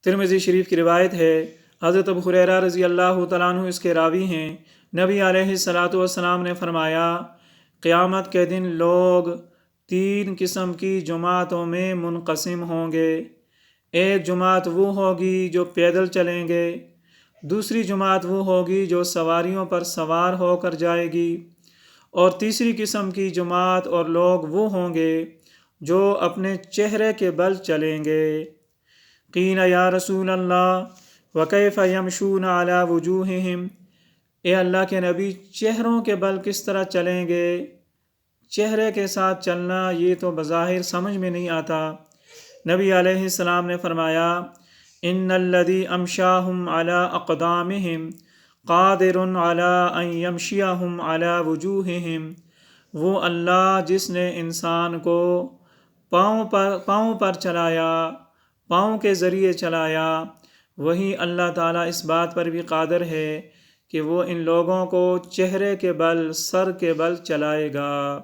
ترمذی شریف کی روایت ہے، حضرت ابو ہریرہ رضی اللہ تعالیٰ عنہ اس کے راوی ہیں، نبی علیہ الصلاۃ والسلام نے فرمایا، قیامت کے دن لوگ 3 قسم کی جماعتوں میں منقسم ہوں گے۔ ایک جماعت وہ ہوگی جو پیدل چلیں گے، دوسری جماعت وہ ہوگی جو سواریوں پر سوار ہو کر جائے گی، اور تیسری قسم کی جماعت اور لوگ وہ ہوں گے جو اپنے چہرے کے بل چلیں گے۔ قیل یا رسول اللہ وکیف یمشون علی وجوہہم، اے اللہ کے نبی چہروں کے بل کس طرح چلیں گے؟ چہرے کے ساتھ چلنا یہ تو بظاہر سمجھ میں نہیں آتا۔ نبی علیہ السلام نے فرمایا، ان الذی امشاہم علی اقدامہم قادر علی ان یمشیہم علی وجوہہم، وہ اللہ جس نے انسان کو پاؤں پر چلایا، پاؤں کے ذریعے چلایا، وہی اللہ تعالیٰ اس بات پر بھی قادر ہے کہ وہ ان لوگوں کو چہرے کے بل، سر کے بل چلائے گا۔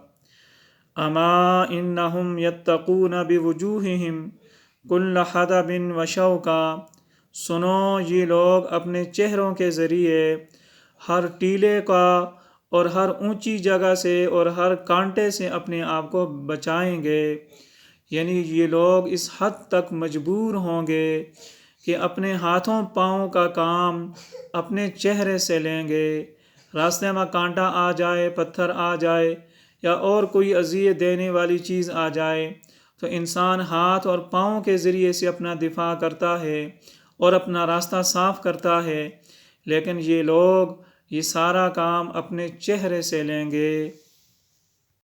اما انہم یتقون بوجوہہم کل حدب وشوکا، سنو یہ لوگ اپنے چہروں کے ذریعے ہر ٹیلے کا اور ہر اونچی جگہ سے اور ہر کانٹے سے اپنے آپ کو بچائیں گے، یعنی یہ لوگ اس حد تک مجبور ہوں گے کہ اپنے ہاتھوں پاؤں کا کام اپنے چہرے سے لیں گے۔ راستے میں کانٹا آ جائے، پتھر آ جائے یا اور کوئی اذیت دینے والی چیز آ جائے تو انسان ہاتھ اور پاؤں کے ذریعے سے اپنا دفاع کرتا ہے اور اپنا راستہ صاف کرتا ہے، لیکن یہ لوگ یہ سارا کام اپنے چہرے سے لیں گے۔